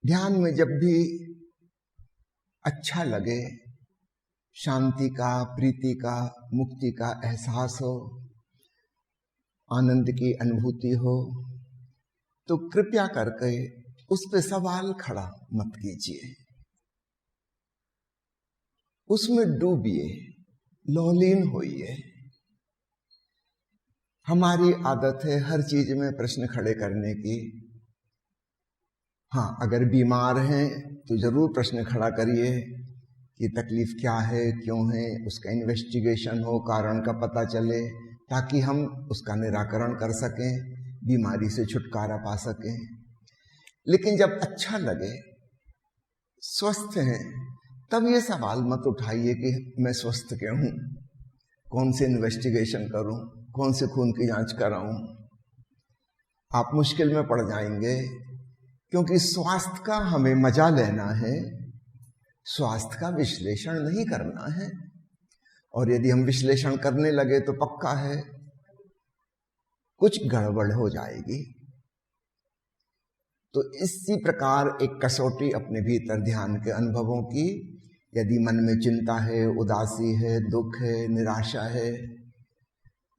ध्यान में जब भी अच्छा लगे, शांति का, प्रीति का, मुक्ति का एहसास हो, आनंद की अनुभूति हो, तो कृपया करके उस पे सवाल खड़ा मत कीजिए, उसमें डूबिए, लौलीन होइए। हमारी आदत है हर चीज में प्रश्न खड़े करने की। हाँ, अगर बीमार हैं तो जरूर प्रश्न खड़ा करिए कि तकलीफ क्या है, क्यों है, उसका इन्वेस्टिगेशन हो, कारण का पता चले, ताकि हम उसका निराकरण कर सकें, बीमारी से छुटकारा पा सकें। लेकिन जब अच्छा लगे, स्वस्थ हैं, तब ये सवाल मत उठाइए कि मैं स्वस्थ क्यों हूं, कौन से इन्वेस्टिगेशन करूं, कौन से खून की जांच कराऊं। आप मुश्किल में पड़ जाएंगे, क्योंकि स्वास्थ्य का हमें मजा लेना है, स्वास्थ्य का विश्लेषण नहीं करना है। और यदि हम विश्लेषण करने लगे तो पक्का है कुछ गड़बड़ हो जाएगी। तो इसी प्रकार एक कसौटी अपने भीतर ध्यान के अनुभवों की, यदि मन में चिंता है, उदासी है, दुख है, निराशा है,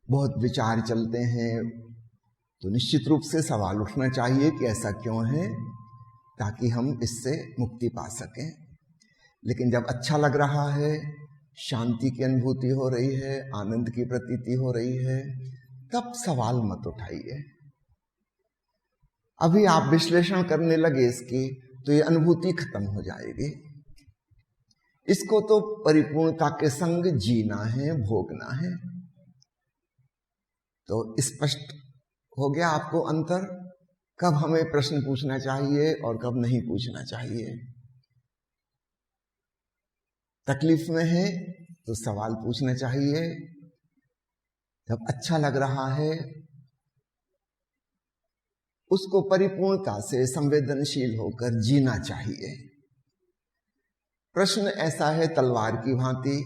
बहुत विचार चलते हैं, तो निश्चित रूप से सवाल उठना चाहिए कि ऐसा क्यों है, ताकि हम इससे मुक्ति पा सकें। लेकिन जब अच्छा लग रहा है, शांति की अनुभूति हो रही है, आनंद की प्रतीति हो रही है, तब सवाल मत उठाइए। अभी आप विश्लेषण करने लगे इसकी, तो ये अनुभूति खत्म हो जाएगी। इसको तो परिपूर्णता के संग जीना है, भोगना है। तो स्पष्ट हो गया आपको अंतर, कब हमें प्रश्न पूछना चाहिए और कब नहीं पूछना चाहिए। तकलीफ में है तो सवाल पूछना चाहिए, जब अच्छा लग रहा है उसको परिपूर्णता से संवेदनशील होकर जीना चाहिए। प्रश्न ऐसा है तलवार की भांति,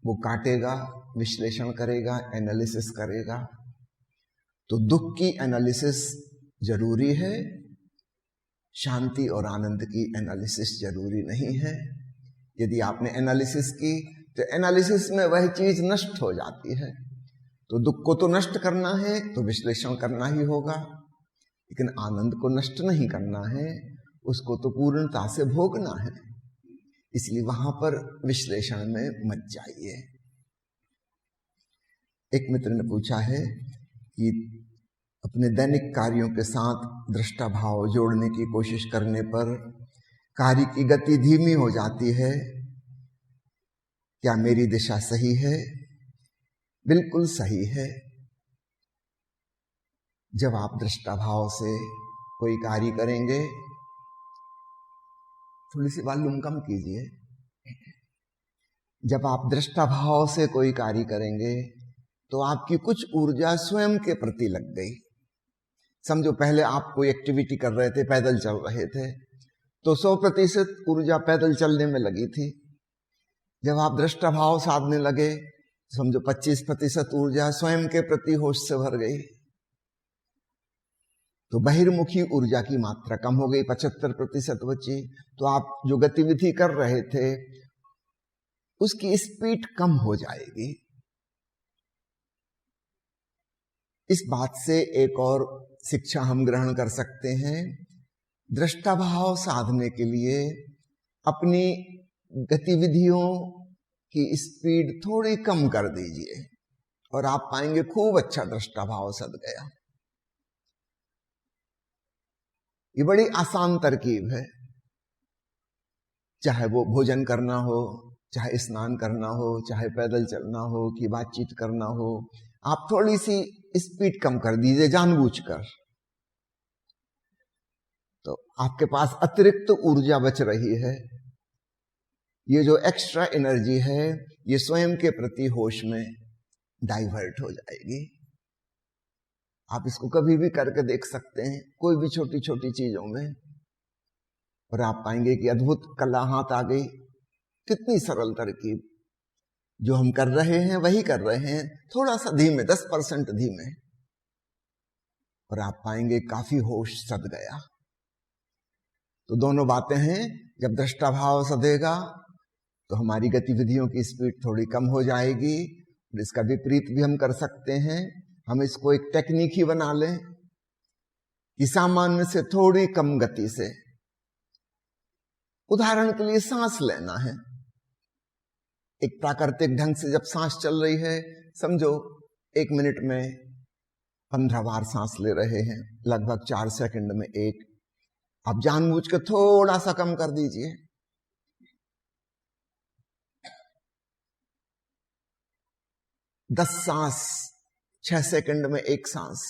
वो काटेगा, विश्लेषण करेगा, एनालिसिस करेगा। तो दुख की एनालिसिस जरूरी है, शांति और आनंद की एनालिसिस जरूरी नहीं है। यदि आपने एनालिसिस की तो एनालिसिस में वह चीज नष्ट हो जाती है। तो दुख को तो नष्ट करना है तो विश्लेषण करना ही होगा, लेकिन आनंद को नष्ट नहीं करना है, उसको तो पूर्णता से भोगना है। इसलिए वहां पर विश्लेषण में मत जाइए। एक मित्र ने पूछा है कि अपने दैनिक कार्यों के साथ दृष्टा भाव जोड़ने की कोशिश करने पर कार्य की गति धीमी हो जाती है, क्या मेरी दिशा सही है? बिल्कुल सही है। जब आप दृष्टा भाव से कोई कार्य करेंगे, थोड़ी सी वॉल्यूम कम कीजिए। जब आप दृष्टा भाव से कोई कार्य करेंगे तो आपकी कुछ ऊर्जा स्वयं के प्रति लग गई। समझो पहले आप कोई एक्टिविटी कर रहे थे, पैदल चल रहे थे, तो 100% ऊर्जा पैदल चलने में लगी थी। जब आप दृष्टा भाव साधने लगे, समझो 25% ऊर्जा स्वयं के प्रति होश से भर गई। तो बहिर्मुखी ऊर्जा की मात्रा कम हो गई, 75% बची। तो आप जो गतिविधि कर रहे थे उसकी स्पीड कम हो जाएगी। इस बात से एक और शिक्षा हम ग्रहण कर सकते हैं, दृष्टा भाव साधने के लिए अपनी गतिविधियों की स्पीड थोड़ी कम कर दीजिए और आप पाएंगे खूब अच्छा दृष्टा भाव सद गया। ये बड़ी आसान तरकीब है। चाहे वो भोजन करना हो, चाहे स्नान करना हो, चाहे पैदल चलना हो कि बातचीत करना हो, आप थोड़ी सी स्पीड कम कर दीजिए जानबूझकर, तो आपके पास अतिरिक्त ऊर्जा बच रही है। ये जो एक्स्ट्रा एनर्जी है ये स्वयं के प्रति होश में डाइवर्ट हो जाएगी। आप इसको कभी भी करके देख सकते हैं, कोई भी छोटी छोटी चीजों में, और आप पाएंगे कि अद्भुत कला हाथ आ गई। कितनी सरल तरकीब, जो हम कर रहे हैं वही कर रहे हैं, थोड़ा सा धीमे, 10% धीमे, और आप पाएंगे काफी होश सद गया। तो दोनों बातें हैं। जब दृष्टा भाव सधेगा तो हमारी गतिविधियों की स्पीड थोड़ी कम हो जाएगी। इसका विपरीत भी हम कर सकते हैं। हम इसको एक टेक्निक ही बना लें कि सामान्य से थोड़ी कम गति से, उदाहरण के लिए सांस लेना है। एक प्राकृतिक ढंग से जब सांस चल रही है, समझो 1 मिनट में 15 बार सांस ले रहे हैं, लगभग 4 सेकंड में एक। आप जानबूझ के थोड़ा सा कम कर दीजिए। 10 सांस 6 सेकंड में एक सांस,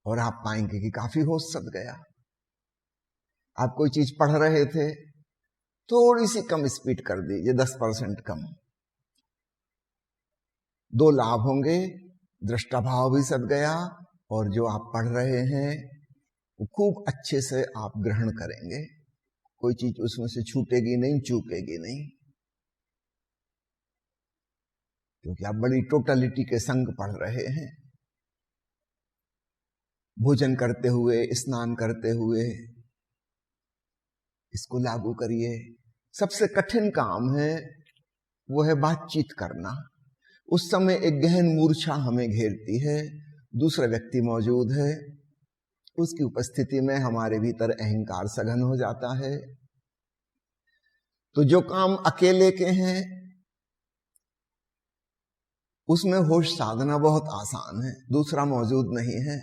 और आप पाएंगे कि काफी होश सध गया। आप कोई चीज पढ़ रहे थे, थोड़ी सी कम स्पीड कर दीजिए, 10% कम। 2 लाभ होंगे, दृष्टा भाव भी सध गया, और जो आप पढ़ रहे हैं वो खूब अच्छे से आप ग्रहण करेंगे। कोई चीज उसमें से छूटेगी नहीं, चूकेगी नहीं, क्योंकि आप बड़ी टोटलिटी के संग पढ़ रहे हैं। भोजन करते हुए, स्नान करते हुए इसको लागू करिए। सबसे कठिन काम है वो है बातचीत करना। उस समय एक गहन मूर्छा हमें घेरती है, दूसरा व्यक्ति मौजूद है, उसकी उपस्थिति में हमारे भीतर अहंकार सघन हो जाता है। तो जो काम अकेले के हैं उसमें होश साधना बहुत आसान है, दूसरा मौजूद नहीं है,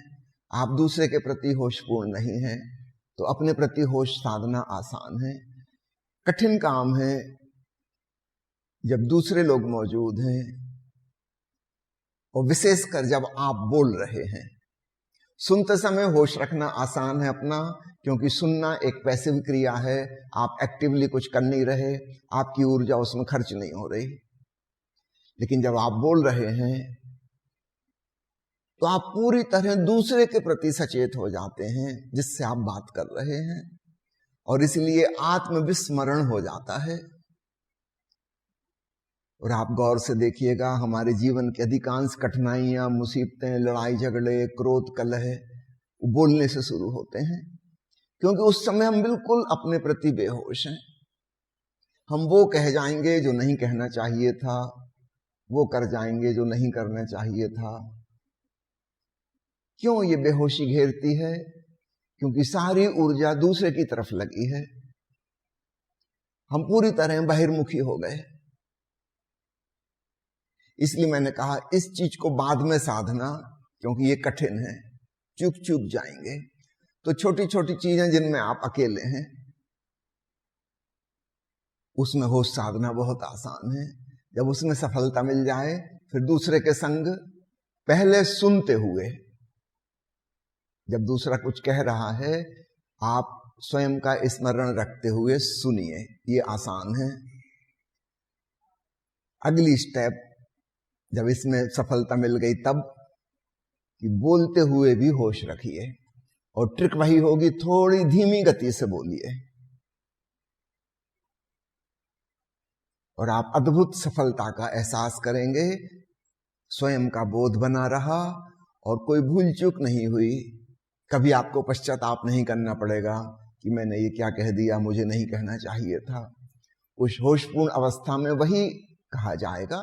आप दूसरे के प्रति होशपूर्ण नहीं है, तो अपने प्रति होश साधना आसान है। कठिन काम है जब दूसरे लोग मौजूद हैं, और विशेषकर जब आप बोल रहे हैं। सुनते समय होश रखना आसान है अपना, क्योंकि सुनना एक पैसिव क्रिया है, आप एक्टिवली कुछ कर नहीं रहे, आपकी ऊर्जा उसमें खर्च नहीं हो रही। लेकिन जब आप बोल रहे हैं तो आप पूरी तरह दूसरे के प्रति सचेत हो जाते हैं जिससे आप बात कर रहे हैं, और इसलिए आत्मविस्मरण हो जाता है। और आप गौर से देखिएगा, हमारे जीवन की अधिकांश कठिनाइयां, मुसीबतें, लड़ाई झगड़े, क्रोध, कलह बोलने से शुरू होते हैं, क्योंकि उस समय हम बिल्कुल अपने प्रति बेहोश हैं। हम वो कह जाएंगे जो नहीं कहना चाहिए था, वो कर जाएंगे जो नहीं करना चाहिए था। क्यों ये बेहोशी घेरती है? क्योंकि सारी ऊर्जा दूसरे की तरफ लगी है, हम पूरी तरह बहिर्मुखी हो गए। इसलिए मैंने कहा इस चीज को बाद में साधना, क्योंकि ये कठिन है, चूक जाएंगे। तो छोटी छोटी चीजें जिनमें आप अकेले हैं उसमें होश साधना बहुत आसान है। जब उसमें सफलता मिल जाए, फिर दूसरे के संग पहले सुनते हुए, जब दूसरा कुछ कह रहा है आप स्वयं का स्मरण रखते हुए सुनिए, ये आसान है। अगली स्टेप जब इसमें सफलता मिल गई तब कि बोलते हुए भी होश रखिए, और ट्रिक वही होगी, थोड़ी धीमी गति से बोलिए, और आप अद्भुत सफलता का एहसास करेंगे। स्वयं का बोध बना रहा और कोई भूल चूक नहीं हुई। कभी आपको पश्चाताप नहीं करना पड़ेगा कि मैंने ये क्या कह दिया, मुझे नहीं कहना चाहिए था। उस होशपूर्ण अवस्था में वही कहा जाएगा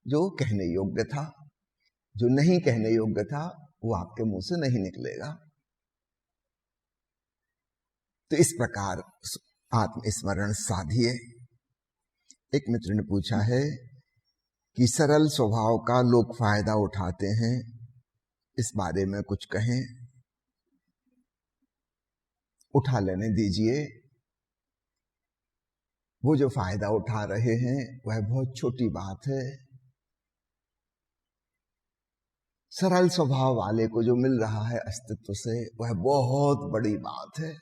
जो कहने योग्य था, जो नहीं कहने योग्य था वो आपके मुंह से नहीं निकलेगा। तो इस प्रकार आत्मस्मरण साधिए। एक मित्र ने पूछा है कि सरल स्वभाव का लोग फायदा उठाते हैं, इस बारे में कुछ कहें। उठा लेने दीजिए। वो जो फायदा उठा रहे हैं वह बहुत छोटी बात है। सरल स्वभाव वाले को जो मिल रहा है अस्तित्व से, वह बहुत बड़ी बात है।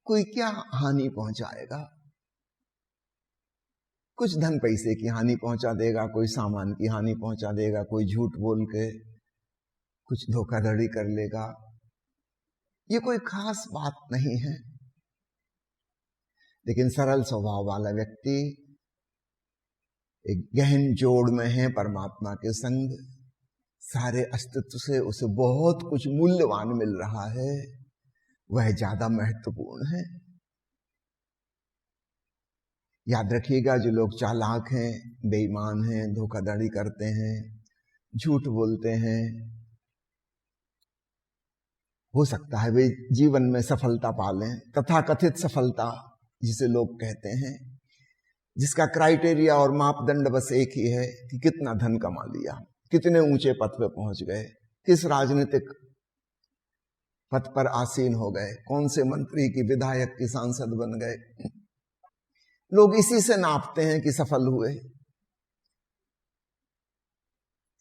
कोई क्या हानि पहुंचाएगा? कुछ धन पैसे की हानि पहुंचा देगा, कोई सामान की हानि पहुंचा देगा, कोई झूठ बोल के कुछ धोखाधड़ी कर लेगा, ये कोई खास बात नहीं है। लेकिन सरल स्वभाव वाला व्यक्ति एक गहन जोड़ में है परमात्मा के संग, सारे अस्तित्व से उसे बहुत कुछ मूल्यवान मिल रहा है, वह ज्यादा महत्वपूर्ण है। याद रखिएगा, जो लोग चालाक हैं, बेईमान हैं, धोखाधड़ी करते हैं, झूठ बोलते हैं, हो सकता है वे जीवन में सफलता पालें, तथाकथित सफलता जिसे लोग कहते हैं, जिसका क्राइटेरिया और मापदंड बस एक ही है कि कितना धन कमा लिया, कितने ऊंचे पद पे पहुंच गए, किस राजनीतिक पद पर आसीन हो गए, कौन से मंत्री की, विधायक की, सांसद बन गए। लोग इसी से नापते हैं कि सफल हुए।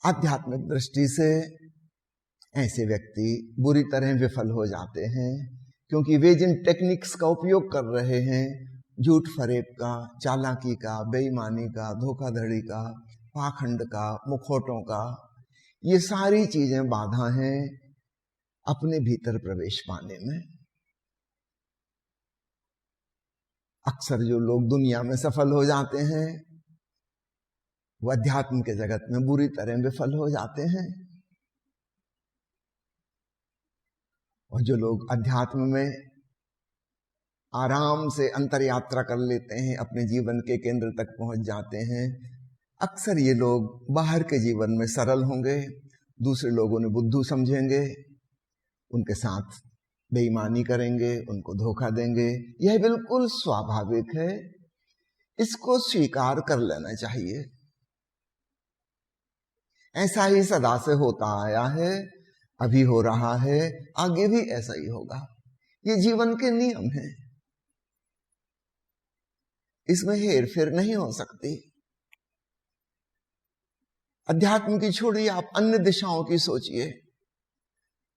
आध्यात्मिक दृष्टि से ऐसे व्यक्ति बुरी तरह विफल हो जाते हैं, क्योंकि वे जिन टेक्निक्स का उपयोग कर रहे हैं, झूठ फरेब का, चालाकी का, बेईमानी का, धोखाधड़ी का, पाखंड का, मुखौटों का, ये सारी चीजें बाधा हैं अपने भीतर प्रवेश पाने में। अक्सर जो लोग दुनिया में सफल हो जाते हैं, वो अध्यात्म के जगत में बुरी तरह विफल हो जाते हैं। और जो लोग अध्यात्म में आराम से अंतर यात्रा कर लेते हैं, अपने जीवन के केंद्र तक पहुंच जाते हैं, अक्सर ये लोग बाहर के जीवन में सरल होंगे, दूसरे लोगों ने बुद्धू समझेंगे, उनके साथ बेईमानी करेंगे, उनको धोखा देंगे। यह बिल्कुल स्वाभाविक है, इसको स्वीकार कर लेना चाहिए। ऐसा ही सदा से होता आया है, अभी हो रहा है, आगे भी ऐसा ही होगा। ये जीवन के नियम हैं, इसमें हेर फेर नहीं हो सकती। अध्यात्म की छोड़िए, आप अन्य दिशाओं की सोचिए।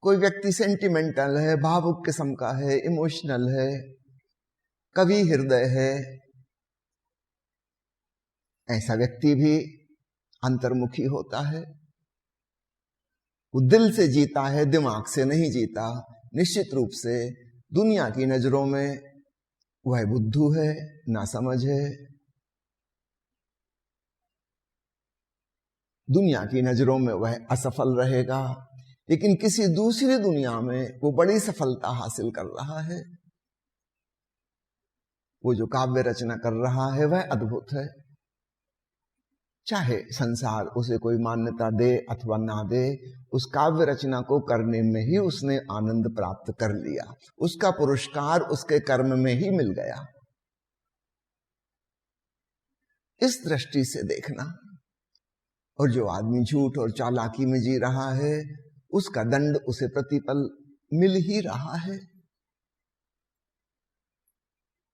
कोई व्यक्ति सेंटिमेंटल है, भावुक किस्म का है, इमोशनल है, कवि हृदय है, ऐसा व्यक्ति भी अंतर्मुखी होता है। वो दिल से जीता है, दिमाग से नहीं जीता। निश्चित रूप से दुनिया की नजरों में वह बुद्धू है, नासमझ है। दुनिया की नजरों में वह असफल रहेगा, लेकिन किसी दूसरी दुनिया में वो बड़ी सफलता हासिल कर रहा है। वो जो काव्य रचना कर रहा है वह अद्भुत है। चाहे संसार उसे कोई मान्यता दे अथवा ना दे, उस काव्य रचना को करने में ही उसने आनंद प्राप्त कर लिया, उसका पुरस्कार उसके कर्म में ही मिल गया। इस दृष्टि से देखना। और जो आदमी झूठ और चालाकी में जी रहा है, उसका दंड उसे प्रतिपल मिल ही रहा है।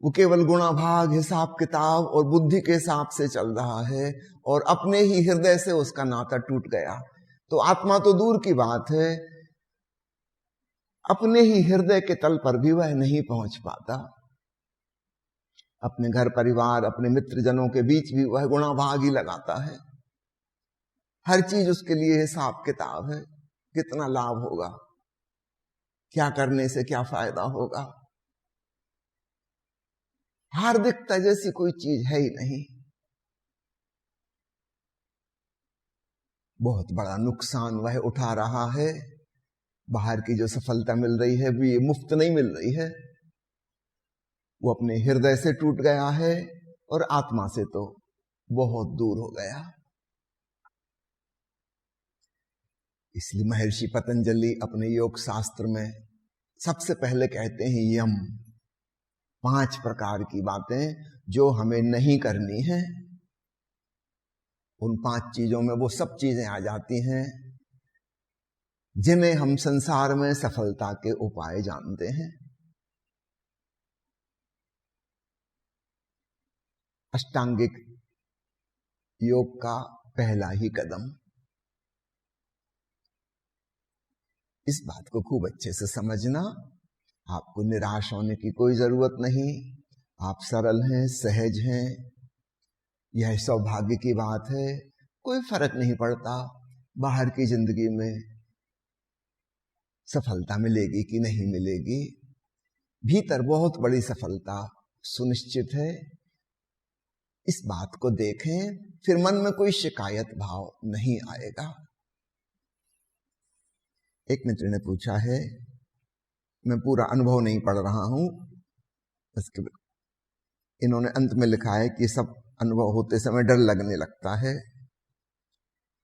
वो केवल गुणाभाग, हिसाब किताब और बुद्धि के हिसाब से चल रहा है, और अपने ही हृदय से उसका नाता टूट गया। तो आत्मा तो दूर की बात है, अपने ही हृदय के तल पर भी वह नहीं पहुंच पाता। अपने घर परिवार, अपने मित्रजनों के बीच भी वह गुणाभाग ही लगाता है। हर चीज उसके लिए हिसाब किताब है, कितना लाभ होगा, क्या करने से क्या फायदा होगा। हार्दिकता जैसी कोई चीज है ही नहीं। बहुत बड़ा नुकसान वह उठा रहा है। बाहर की जो सफलता मिल रही है वो ये मुफ्त नहीं मिल रही है, वो अपने हृदय से टूट गया है और आत्मा से तो बहुत दूर हो गया। इसलिए महर्षि पतंजलि अपने योग शास्त्र में सबसे पहले कहते हैं यम, 5 प्रकार की बातें जो हमें नहीं करनी है। उन 5 चीजों में वो सब चीजें आ जाती हैं जिन्हें हम संसार में सफलता के उपाय जानते हैं। अष्टांगिक योग का पहला ही कदम। इस बात को खूब अच्छे से समझना, आपको निराश होने की कोई जरूरत नहीं। आप सरल हैं, सहज हैं, यह सौभाग्य की बात है। कोई फर्क नहीं पड़ता बाहर की जिंदगी में सफलता मिलेगी कि नहीं मिलेगी, भीतर बहुत बड़ी सफलता सुनिश्चित है। इस बात को देखें, फिर मन में कोई शिकायत भाव नहीं आएगा। एक मित्र ने पूछा है, मैं पूरा अनुभव नहीं पढ़ रहा हूं, इसके इन्होंने अंत में लिखा है कि सब अनुभव होते समय डर लगने लगता है,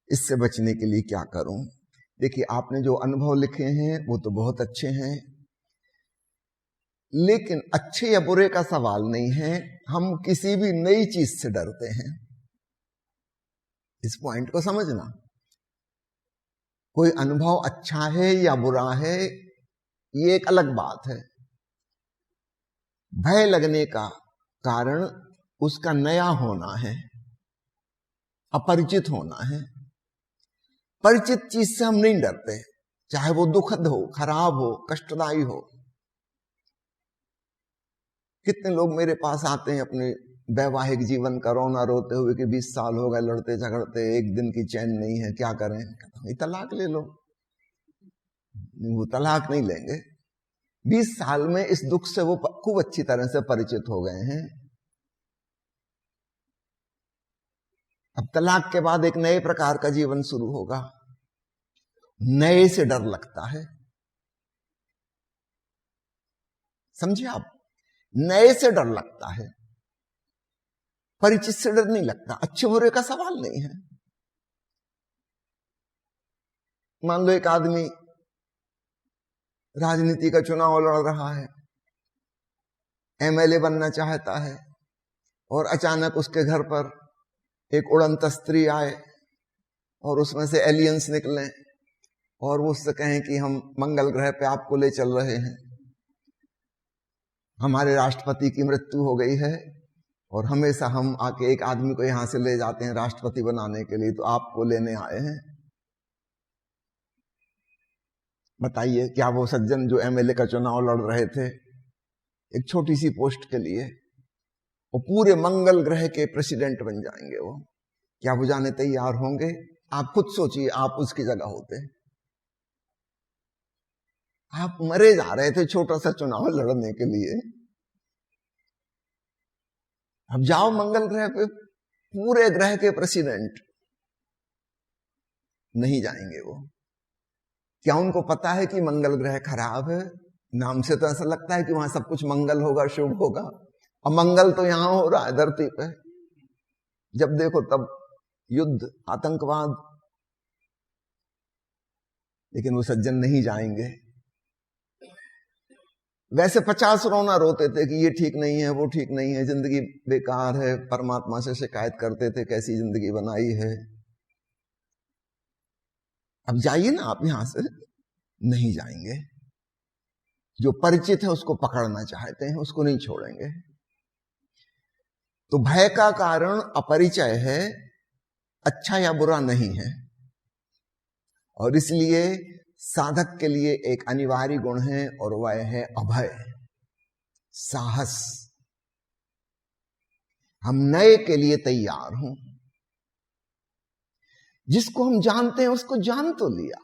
इससे बचने के लिए क्या करूं। देखिए, आपने जो अनुभव लिखे हैं वो तो बहुत अच्छे हैं, लेकिन अच्छे या बुरे का सवाल नहीं है, हम किसी भी नई चीज से डरते हैं। इस पॉइंट को समझना। कोई अनुभव अच्छा है या बुरा है ये एक अलग बात है। भय लगने का कारण उसका नया होना है, अपरिचित होना है। परिचित चीज से हम नहीं डरते, चाहे वो दुखद हो, खराब हो, कष्टदायी हो। कितने लोग मेरे पास आते हैं अपने वैवाहिक जीवन का रोना रोते हुए कि 20 साल हो गए लड़ते झगड़ते, एक दिन की चैन नहीं है, क्या करें। तलाक ले लो। वो तलाक नहीं लेंगे। 20 साल में इस दुख से वो खूब अच्छी तरह से परिचित हो गए हैं। अब तलाक के बाद एक नए प्रकार का जीवन शुरू होगा। नए से डर लगता है, समझिए आप, नए से डर लगता है, परिचित से डर नहीं लगता। अच्छे बुरे का सवाल नहीं है। मान लो एक आदमी राजनीति का चुनाव लड़ रहा है, एमएलए बनना चाहता है, और अचानक उसके घर पर एक उड़ंत स्त्री आए और उसमें से एलियंस निकले और वो उससे कहें कि हम मंगल ग्रह पे आपको ले चल रहे हैं, हमारे राष्ट्रपति की मृत्यु हो गई है और हमेशा हम आके एक आदमी को यहां से ले जाते हैं राष्ट्रपति बनाने के लिए, तो आपको लेने आए हैं। बताइए, क्या वो सज्जन जो एमएलए का चुनाव लड़ रहे थे एक छोटी सी पोस्ट के लिए, वो पूरे मंगल ग्रह के प्रेसिडेंट बन जाएंगे, वो क्या वो जाने तैयार होंगे? आप खुद सोचिए, आप उसकी जगह होते। आप मरे जा रहे थे छोटा सा चुनाव लड़ने के लिए, अब जाओ मंगल ग्रह पे, पूरे ग्रह के प्रेसिडेंट। नहीं जाएंगे वो। क्या उनको पता है कि मंगल ग्रह खराब है? नाम से तो ऐसा लगता है कि वहां सब कुछ मंगल होगा, शुभ होगा, और मंगल तो यहां हो रहा है धरती पे। जब देखो तब युद्ध, आतंकवाद। लेकिन वो सज्जन नहीं जाएंगे। वैसे 50 रोना रोते थे कि ये ठीक नहीं है, वो ठीक नहीं है, जिंदगी बेकार है, परमात्मा से शिकायत करते थे कैसी जिंदगी बनाई है। अब जाइए ना आप यहां से। नहीं जाएंगे। जो परिचित है उसको पकड़ना चाहते हैं, उसको नहीं छोड़ेंगे। तो भय का कारण अपरिचय है, अच्छा या बुरा नहीं है। और इसलिए साधक के लिए एक अनिवार्य गुण है और वह है अभय, साहस। हम नए के लिए तैयार हूं। जिसको हम जानते हैं उसको जान तो लिया,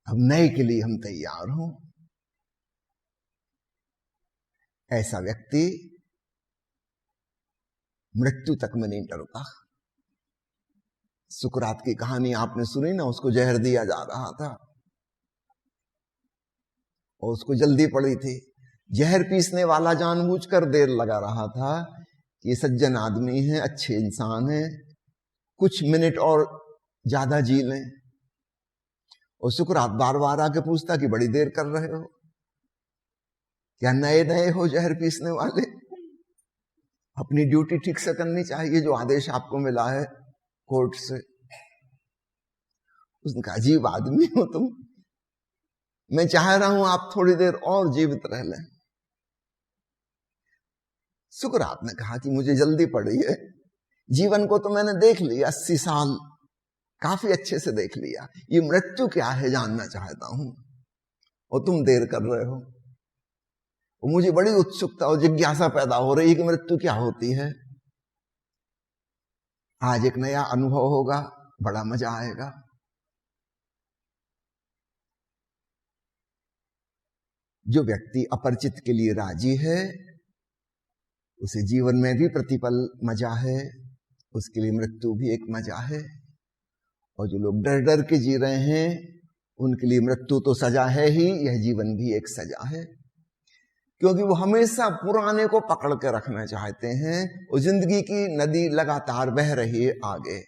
अब नए के लिए हम तैयार हूं। ऐसा व्यक्ति मृत्यु तक में नहीं डरता। सुकरात की कहानी आपने सुनी ना, उसको जहर दिया जा रहा था और उसको जल्दी पड़ी थी। जहर पीसने वाला जानबूझकर देर लगा रहा था कि ये सज्जन आदमी है, अच्छे इंसान है, कुछ मिनट और ज्यादा जी लें। और सुकरात बार बार आके पूछता कि बड़ी देर कर रहे हो, क्या नए नए हो जहर पीसने वाले? अपनी ड्यूटी ठीक से करनी चाहिए, जो आदेश आपको मिला है कोर्ट से। उसने कहा, अजीब आदमी हो तुम, मैं चाह रहा हूं आप थोड़ी देर और जीवित रह लें। सुकरात ने कहा कि मुझे जल्दी पड़ी है, जीवन को तो मैंने देख लिया, 80 साल काफी अच्छे से देख लिया, ये मृत्यु क्या है जानना चाहता हूं, और तुम देर कर रहे हो। और मुझे बड़ी उत्सुकता और जिज्ञासा पैदा हो रही है कि मृत्यु क्या होती है। आज एक नया अनुभव होगा, बड़ा मजा आएगा। जो व्यक्ति अपरिचित के लिए राजी है, उसे जीवन में भी प्रतिपल मजा है, उसके लिए मृत्यु भी एक मजा है। और जो लोग डर डर के जी रहे हैं उनके लिए मृत्यु तो सजा है ही, यह जीवन भी एक सजा है, क्योंकि वो हमेशा पुराने को पकड़ के रखना चाहते हैं। वो जिंदगी की नदी लगातार बह रही है आगे,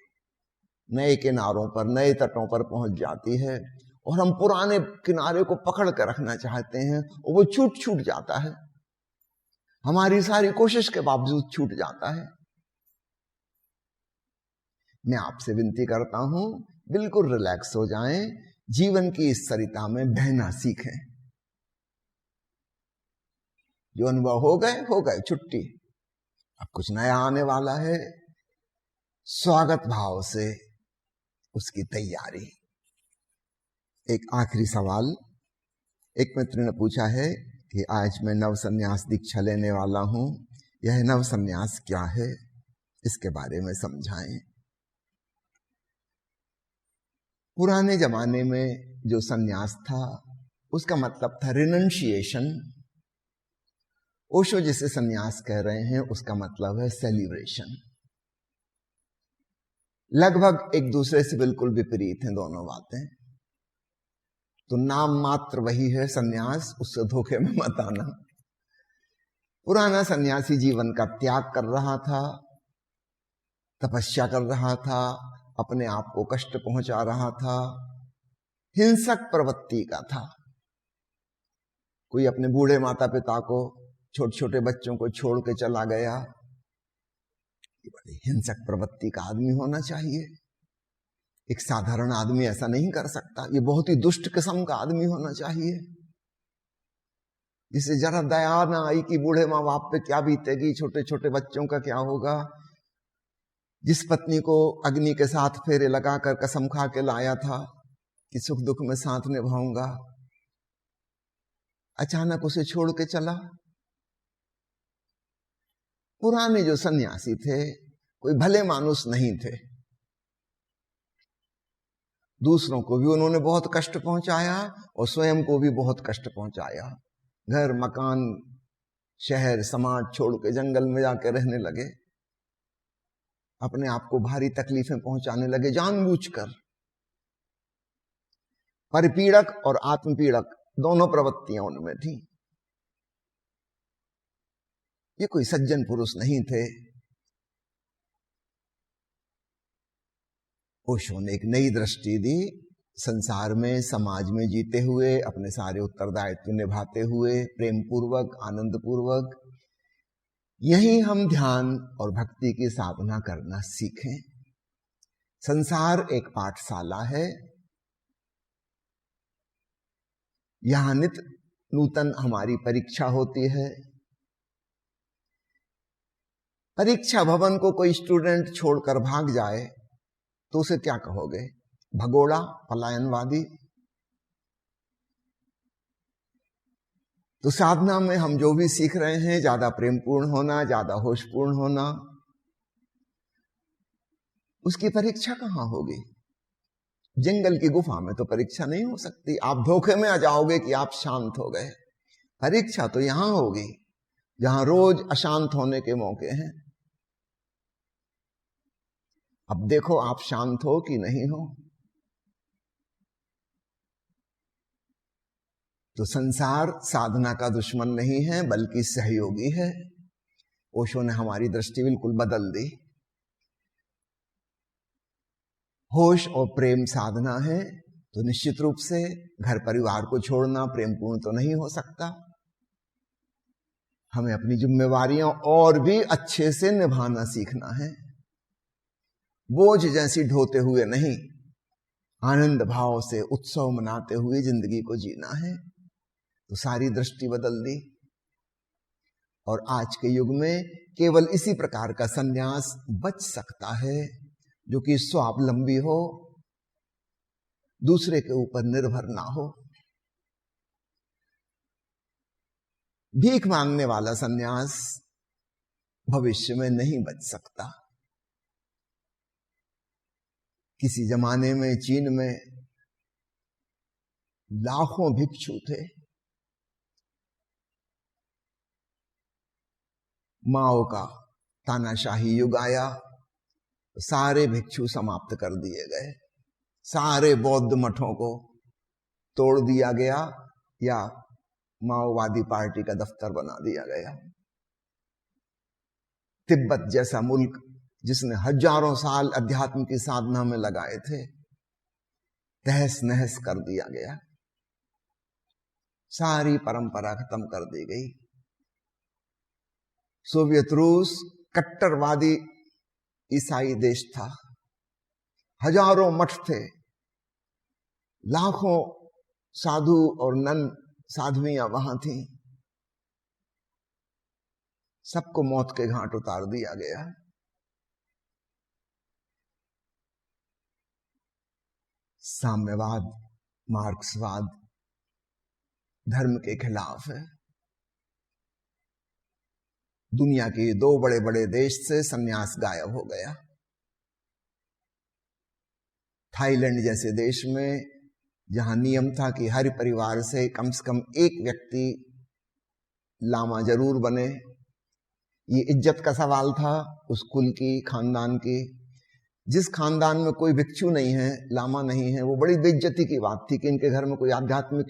नए किनारों पर, नए तटों पर पहुंच जाती है, और हम पुराने किनारे को पकड़ कर रखना चाहते हैं और वो छूट जाता है, हमारी सारी कोशिश के बावजूद छूट जाता है। मैं आपसे विनती करता हूं, बिल्कुल रिलैक्स हो जाएं, जीवन की इस सरिता में बहना सीखें। जो अनुभव हो गए, छुट्टी। अब कुछ नया आने वाला है, स्वागत भाव से उसकी तैयारी। एक आखिरी सवाल एक मित्र ने पूछा है कि आज मैं नव संन्यास दीक्षा लेने वाला हूं, यह नव संन्यास क्या है, इसके बारे में समझाएं। पुराने जमाने में जो संन्यास था उसका मतलब था रिनंशिएशन। ओशो जिसे संन्यास कह रहे हैं उसका मतलब है सेलिब्रेशन। लगभग एक दूसरे से बिल्कुल विपरीत हैं दोनों बातें। तो नाम मात्र वही है संन्यास, उससे धोखे में मत आना। पुराना सन्यासी जीवन का त्याग कर रहा था, तपस्या कर रहा था, अपने आप को कष्ट पहुंचा रहा था, हिंसक प्रवृत्ति का था। कोई अपने बूढ़े माता पिता को, छोटे छोटे बच्चों को छोड़ के चला गया, ये बड़ी हिंसक प्रवृत्ति का आदमी होना चाहिए। एक साधारण आदमी ऐसा नहीं कर सकता, ये बहुत ही दुष्ट किस्म का आदमी होना चाहिए, जिसे जरा दया ना आई कि बूढ़े माँ बाप पे क्या बीतेगी, छोटे छोटे बच्चों का क्या होगा। जिस पत्नी को अग्नि के साथ फेरे लगाकर कसम खा के लाया था कि सुख दुख में साथ निभाऊंगा, अचानक उसे छोड़ के चला। पुराने जो सन्यासी थे कोई भले मानुस नहीं थे, दूसरों को भी उन्होंने बहुत कष्ट पहुंचाया और स्वयं को भी बहुत कष्ट पहुंचाया। घर मकान शहर समाज छोड़ के जंगल में जाकर रहने लगे, अपने आप को भारी तकलीफें पहुंचाने लगे जानबूझकर। परिपीड़क और आत्मपीड़क दोनों प्रवृत्तियां उनमें थी। ये कोई सज्जन पुरुष नहीं थे। ओशो ने एक नई दृष्टि दी, संसार में समाज में जीते हुए, अपने सारे उत्तरदायित्व निभाते हुए, प्रेम पूर्वक आनंद पूर्वक यही हम ध्यान और भक्ति की साधना करना सीखें। संसार एक पाठशाला है, यहां नित नूतन हमारी परीक्षा होती है। परीक्षा भवन को कोई स्टूडेंट छोड़कर भाग जाए तो उसे क्या कहोगे? भगोड़ा, पलायनवादी। तो साधना में हम जो भी सीख रहे हैं, ज्यादा प्रेमपूर्ण होना, ज्यादा होशपूर्ण होना, उसकी परीक्षा कहां होगी? जंगल की गुफा में तो परीक्षा नहीं हो सकती। आप धोखे में आ जाओगे कि आप शांत हो गए। परीक्षा तो यहां होगी जहां रोज अशांत होने के मौके हैं। अब देखो आप शांत हो कि नहीं हो। तो संसार साधना का दुश्मन नहीं है बल्कि सहयोगी है। ओशो ने हमारी दृष्टि बिल्कुल बदल दी। होश और प्रेम साधना है तो निश्चित रूप से घर परिवार को छोड़ना प्रेमपूर्ण तो नहीं हो सकता। हमें अपनी जिम्मेवारियां और भी अच्छे से निभाना सीखना है। बोझ जैसी ढोते हुए नहीं, आनंद भाव से उत्सव मनाते हुए जिंदगी को जीना है। तो सारी दृष्टि बदल दी। और आज के युग में केवल इसी प्रकार का संन्यास बच सकता है जो कि स्वावलंबी हो, दूसरे के ऊपर निर्भर ना हो। भीख मांगने वाला संन्यास भविष्य में नहीं बच सकता। किसी जमाने में चीन में लाखों भिक्षु थे। माओ का तानाशाही युग आया, सारे भिक्षु समाप्त कर दिए गए, सारे बौद्ध मठों को तोड़ दिया गया या माओवादी पार्टी का दफ्तर बना दिया गया। तिब्बत जैसा मुल्क जिसने हजारों साल अध्यात्म की साधना में लगाए थे, तहस नहस कर दिया गया, सारी परंपरा खत्म कर दी गई। सोवियत रूस कट्टरवादी ईसाई देश था, हजारों मठ थे, लाखों साधु और नन साध्वियां वहां थी, सबको मौत के घाट उतार दिया गया। साम्यवाद, मार्क्सवाद धर्म के खिलाफ है। दुनिया के 2 बड़े बड़े देश से सन्यास गायब हो गया। थाईलैंड जैसे देश में जहां नियम था कि हर परिवार से कम एक व्यक्ति लामा जरूर बने, ये इज्जत का सवाल था उस कुल की, खानदान की। जिस खानदान में कोई भिक्षु नहीं है, लामा नहीं है, वो बड़ी बेइज्जती की बात थी कि इनके घर में कोई आध्यात्मिक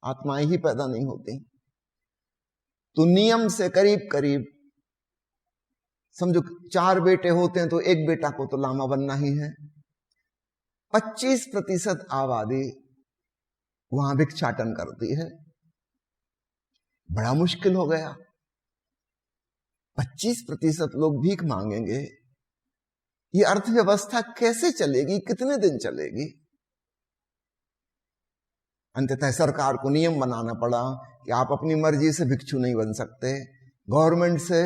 आत्माएं ही पैदा नहीं होती। तो नियम से करीब करीब समझो 4 बेटे होते हैं तो एक बेटा को तो लामा बनना ही है। 25% आबादी वहां भिक्षाटन करती है। बड़ा मुश्किल हो गया, 25% लोग भीख मांगेंगे, ये अर्थव्यवस्था कैसे चलेगी, कितने दिन चलेगी? अंततः सरकार को नियम बनाना पड़ा कि आप अपनी मर्जी से भिक्षु नहीं बन सकते। गवर्नमेंट से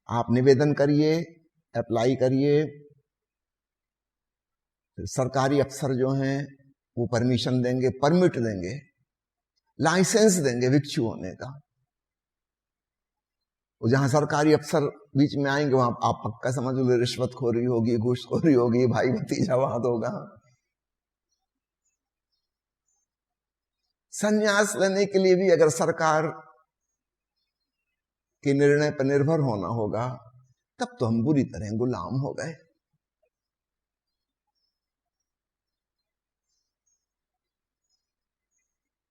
आप निवेदन करिए, अप्लाई करिए, सरकारी अफसर जो हैं वो परमिशन देंगे, परमिट देंगे, लाइसेंस देंगे भिक्षु होने का। वो जहां सरकारी अफसर बीच में आएंगे वहां आप पक्का समझ लो रिश्वतखोरी होगी, घूसखोरी होगी, भाई भतीजावाद होगा। संन्यास लेने के लिए भी अगर सरकार के निर्णय पर निर्भर होना होगा, तब तो हम बुरी तरह गुलाम हो गए।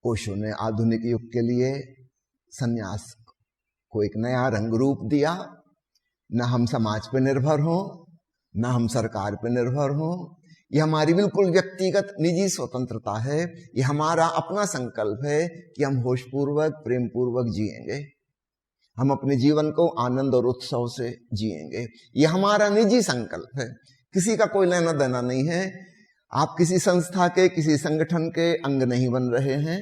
ओशो ने आधुनिक युग के लिए संन्यास को एक नया रंग रूप दिया। न हम समाज पर निर्भर हों, न हम सरकार पर निर्भर हों, यह हमारी बिल्कुल व्यक्तिगत निजी स्वतंत्रता है। यह हमारा अपना संकल्प है कि हम होशपूर्वक, प्रेम पूर्वक जिएंगे, हम अपने जीवन को आनंद और उत्सव से जिएंगे। यह हमारा निजी संकल्प है, किसी का कोई लेना देना नहीं है। आप किसी संस्था के, किसी संगठन के अंग नहीं बन रहे हैं,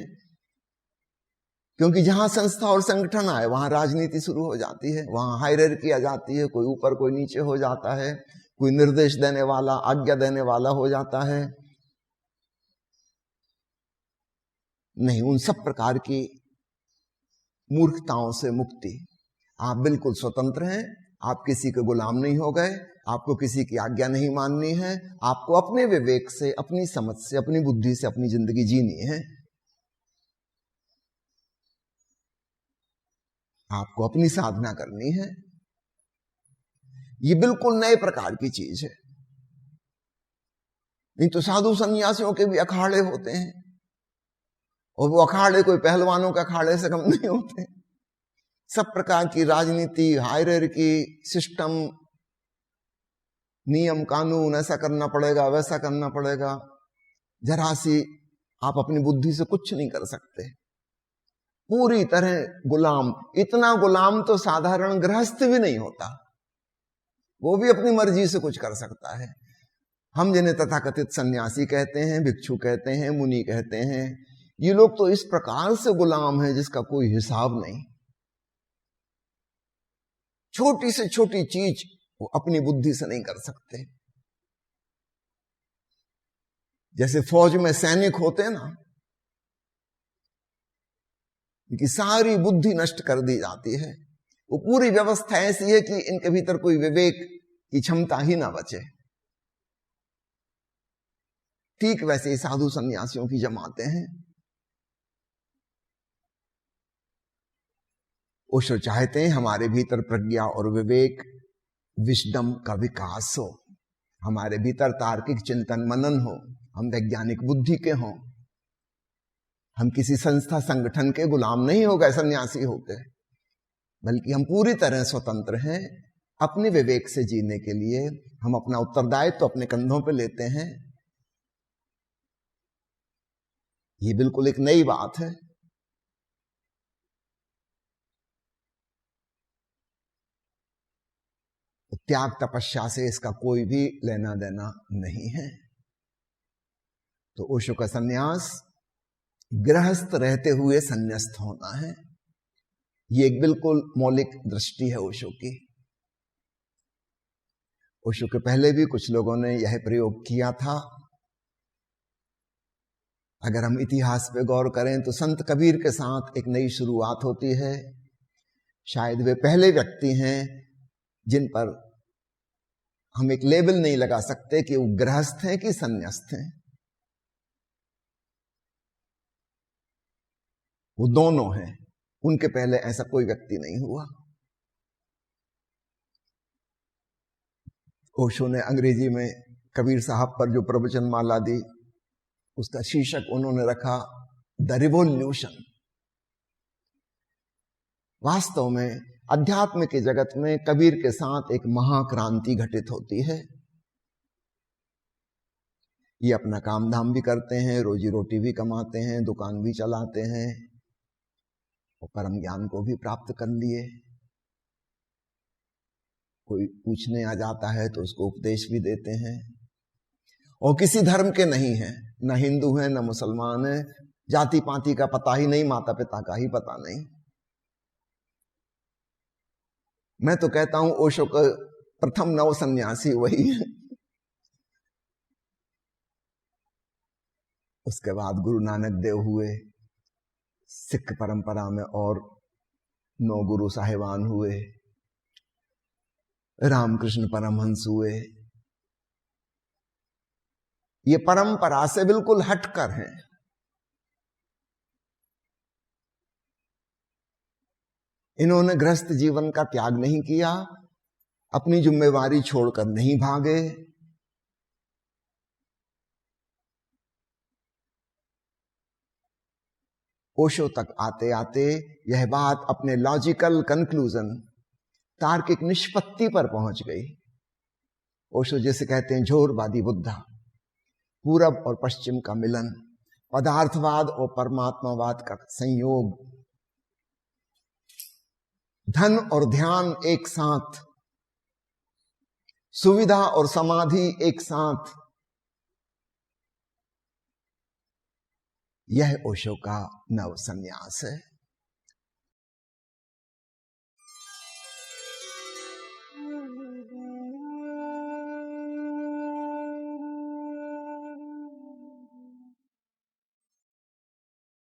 क्योंकि जहां संस्था और संगठन आए वहां राजनीति शुरू हो जाती है, वहां हायरार्की आ जाती है, कोई ऊपर कोई नीचे हो जाता है, कोई निर्देश देने वाला, आज्ञा देने वाला हो जाता है। नहीं, उन सब प्रकार की मूर्खताओं से मुक्ति। आप बिल्कुल स्वतंत्र हैं, आप किसी के गुलाम नहीं हो गए, आपको किसी की आज्ञा नहीं माननी है, आपको अपने विवेक से, अपनी समझ से, अपनी बुद्धि से अपनी जिंदगी जीनी है। आपको अपनी साधना करनी है। ये बिल्कुल नए प्रकार की चीज है। नहीं तो साधु सन्यासियों के भी अखाड़े होते हैं, और वो अखाड़े कोई पहलवानों के अखाड़े से कम नहीं होते। सब प्रकार की राजनीति, हायरार्की, सिस्टम, नियम कानून, ऐसा करना पड़ेगा, वैसा करना पड़ेगा, जरा सी आप अपनी बुद्धि से कुछ नहीं कर सकते, पूरी तरह गुलाम। इतना गुलाम तो साधारण गृहस्थ भी नहीं होता, वो भी अपनी मर्जी से कुछ कर सकता है। हम जिन्हें तथाकथित सन्यासी कहते हैं, भिक्षु कहते हैं, मुनि कहते हैं, ये लोग तो इस प्रकार से गुलाम हैं जिसका कोई हिसाब नहीं। छोटी से छोटी चीज वो अपनी बुद्धि से नहीं कर सकते। जैसे फौज में सैनिक होते हैं ना, इनकी सारी बुद्धि नष्ट कर दी जाती है। वो पूरी व्यवस्था ऐसी है कि इनके भीतर कोई विवेक की क्षमता ही ना बचे। ठीक वैसे ही साधु सन्यासियों की जमातें हैं। ओशो चाहते हैं हमारे भीतर प्रज्ञा और विवेक विजडम का विकास हो, हमारे भीतर तार्किक चिंतन मनन हो, हम वैज्ञानिक बुद्धि के हों, हम किसी संस्था संगठन के गुलाम नहीं हो गए सन्यासी होकर, बल्कि हम पूरी तरह स्वतंत्र हैं। अपने विवेक से जीने के लिए हम अपना उत्तरदायित्व तो अपने कंधों पे लेते हैं। ये बिल्कुल एक नई बात है। त्याग तपस्या से इसका कोई भी लेना देना नहीं है। तो ओशो का सन्यास गृहस्थ रहते हुए संन्यास्त होना है। ये एक बिल्कुल मौलिक दृष्टि है ओशो की। ओशो के पहले भी कुछ लोगों ने यह प्रयोग किया था। अगर हम इतिहास पे गौर करें तो संत कबीर के साथ एक नई शुरुआत होती है। शायद वे पहले व्यक्ति हैं जिन पर हम एक लेबल नहीं लगा सकते कि वो गृहस्थ हैं कि संन्यास्त हैं। वो दोनों हैं, उनके पहले ऐसा कोई व्यक्ति नहीं हुआ। ओशो ने अंग्रेजी में कबीर साहब पर जो प्रवचन माला दी, उसका शीर्षक उन्होंने रखा द रिवॉल्यूशन। वास्तव में अध्यात्म के जगत में कबीर के साथ एक महाक्रांति घटित होती है। ये अपना काम धाम भी करते हैं, रोजी रोटी भी कमाते हैं, दुकान भी चलाते हैं और परम ज्ञान को भी प्राप्त कर लिए। कोई पूछने आ जाता है तो उसको उपदेश भी देते हैं। और किसी धर्म के नहीं है, न हिंदू है न मुसलमान है, जाति पाति का पता ही नहीं, माता पिता का ही पता नहीं। मैं तो कहता हूं ओशो का प्रथम नव सन्यासी वही है। उसके बाद गुरु नानक देव हुए, सिख परंपरा में और 9 गुरु साहिबान हुए, रामकृष्ण परमहंस हुए। ये परंपरा से बिल्कुल हटकर हैं। इन्होंने गृहस्थ जीवन का त्याग नहीं किया, अपनी जिम्मेवारी छोड़कर नहीं भागे। ओशो तक आते आते यह बात अपने लॉजिकल कंक्लूजन, तार्किक निष्पत्ति पर पहुंच गई। ओशो जैसे कहते हैं झोरवादी बुद्धा, पूरब और पश्चिम का मिलन, पदार्थवाद और परमात्मावाद का संयोग, धन और ध्यान एक साथ, सुविधा और समाधि एक साथ, यह ओशो का नव संन्यास है।